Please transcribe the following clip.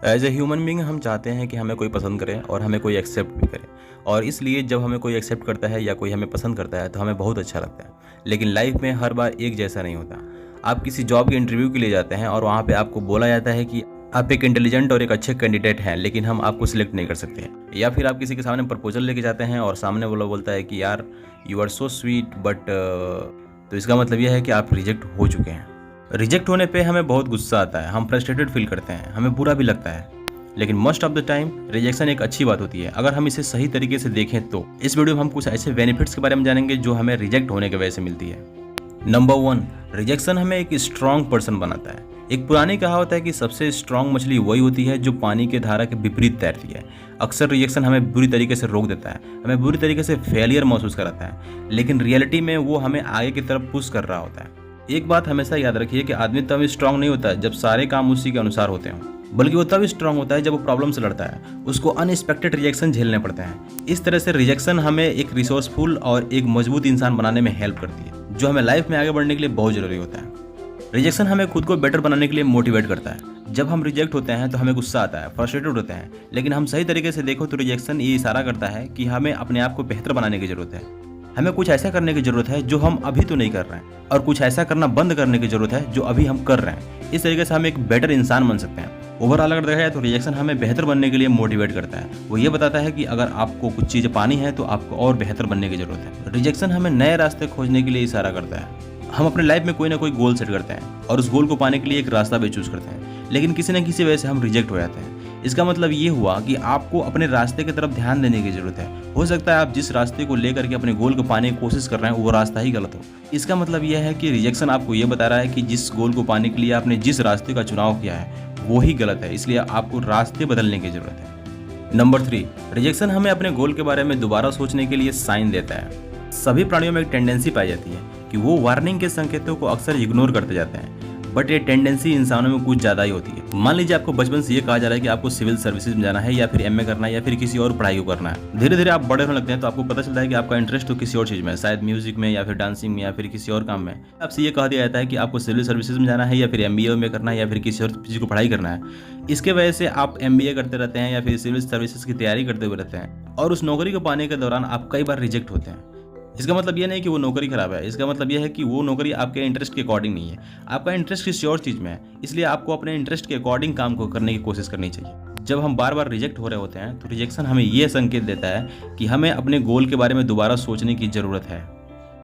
As a human being हम चाहते हैं कि हमें कोई पसंद करे और हमें कोई एक्सेप्ट भी करे। और इसलिए जब हमें कोई एक्सेप्ट करता है या कोई हमें पसंद करता है तो हमें बहुत अच्छा लगता है। लेकिन लाइफ में हर बार एक जैसा नहीं होता। आप किसी जॉब के इंटरव्यू के लिए जाते हैं और वहाँ पे आपको बोला जाता है कि आप एक इंटेलिजेंट और एक अच्छे कैंडिडेट हैं, लेकिन हम आपको सिलेक्ट नहीं कर सकते। या फिर आप किसी के सामने प्रपोजल लेके जाते हैं और सामने वाला बोलता है कि यार you are so sweet but, तो इसका मतलब यह है कि आप रिजेक्ट हो चुके हैं। रिजेक्ट होने पे हमें बहुत गुस्सा आता है, हम फ्रस्ट्रेटेड फील करते हैं, हमें बुरा भी लगता है। लेकिन most of the time rejection एक अच्छी बात होती है अगर हम इसे सही तरीके से देखें तो। इस वीडियो में हम कुछ ऐसे बेनिफिट्स के बारे में जानेंगे जो हमें रिजेक्ट होने की वजह से मिलती है। नंबर 1, रिजेक्शन हमें एक स्ट्रॉन्ग पर्सन बनाता है। एक पुरानी कहावत है कि सबसे स्ट्रॉन्ग मछली वही होती है जो पानी के धारा के विपरीत तैरती है। अक्सर रिजेक्शन हमें बुरी तरीके से रोक देता है, हमें बुरी तरीके से फेलियर महसूस कराता है, लेकिन रियलिटी में वो हमें आगे की तरफ पुश कर रहा होता है। एक बात हमेशा याद रखिए कि आदमी तब स्ट्रांग नहीं होता जब सारे काम उसी के अनुसार होते हों, बल्कि वो तब स्ट्रांग होता है जब वो प्रॉब्लम से लड़ता है, उसको अनएक्सपेक्टेड रिजेक्शन झेलने पड़ते हैं। इस तरह से रिजेक्शन हमें एक रिसोर्सफुल और एक मजबूत इंसान बनाने में हेल्प करती है, जो हमें लाइफ में आगे बढ़ने के लिए बहुत जरूरी होता है। रिजेक्शन हमें खुद को बेटर बनाने के लिए मोटिवेट करता है। जब हम रिजेक्ट होते हैं तो हमें गुस्सा आता है, फ्रस्ट्रेटेड होते हैं, लेकिन हम सही तरीके से देखो तो रिजेक्शन ये इशारा करता है कि हमें अपने आप को बेहतर बनाने की जरूरत है। हमें कुछ ऐसा करने की जरूरत है जो हम अभी तो नहीं कर रहे हैं, और कुछ ऐसा करना बंद करने की जरूरत है जो अभी हम कर रहे हैं। इस तरीके से हम एक बेटर इंसान बन सकते हैं। ओवरऑल अगर देखा जाए तो रिजेक्शन हमें बेहतर बनने के लिए मोटिवेट करता है। वो ये बताता है कि अगर आपको कुछ चीज़ें पानी है तो आपको और बेहतर बनने की जरूरत है। रिजेक्शन हमें नए रास्ते खोजने के लिए इशारा करता है। हम अपने लाइफ में कोई ना कोई गोल सेट करते हैं और उस गोल को पाने के लिए एक रास्ता भी चूज करते हैं, लेकिन किसी न किसी वजह से हम रिजेक्ट हो जाते हैं। इसका मतलब ये हुआ कि आपको अपने रास्ते की तरफ ध्यान देने की जरूरत है। हो सकता है आप जिस रास्ते को लेकर के अपने गोल को पाने की कोशिश कर रहे हैं वो रास्ता ही गलत हो। इसका मतलब यह है कि रिजेक्शन आपको ये बता रहा है कि जिस गोल को पाने के लिए आपने जिस रास्ते का चुनाव किया है वो ही गलत है, इसलिए आपको रास्ते बदलने की जरूरत है। नंबर 3, रिजेक्शन हमें अपने गोल के बारे में दोबारा सोचने के लिए साइन देता है। सभी प्राणियों में एक टेंडेंसी पाई जाती है कि वो वार्निंग के संकेतों को अक्सर इग्नोर करते जाते हैं, बट ये टेंडेंसी इंसानों में कुछ ज़्यादा ही होती है। मान लीजिए आपको बचपन से ये कहा जा रहा है कि आपको सिविल सर्विसेज में जाना है या फिर एमए करना है या फिर किसी और पढ़ाई को करना है। धीरे धीरे आप बड़े होने लगते हैं तो आपको पता चलता है कि आपका इंटरेस्ट तो किसी और चीज़ में है, शायद म्यूजिक में या फिर डांसिंग में या फिर किसी और काम में। आपसे ये कहा दिया जाता है कि आपको सिविल सर्विसेज में जाना है या फिर एमबीए में करना है या फिर किसी और चीज़ को पढ़ाई करना है। इसके वजह से आप एमबीए करते रहते हैं या फिर सिविल सर्विसेज की तैयारी करते हुए रहते हैं, और उस नौकरी को पाने के दौरान आप कई बार रिजेक्ट होते हैं। इसका मतलब यह नहीं कि वो नौकरी खराब है, इसका मतलब यह है कि वो नौकरी आपके इंटरेस्ट के अकॉर्डिंग नहीं है। आपका इंटरेस्ट किसी और चीज़ में है, इसलिए आपको अपने इंटरेस्ट के अकॉर्डिंग काम को करने की कोशिश करनी चाहिए। जब हम बार बार रिजेक्ट हो रहे होते हैं तो रिजेक्शन हमें यह संकेत देता है कि हमें अपने गोल के बारे में दोबारा सोचने की ज़रूरत है।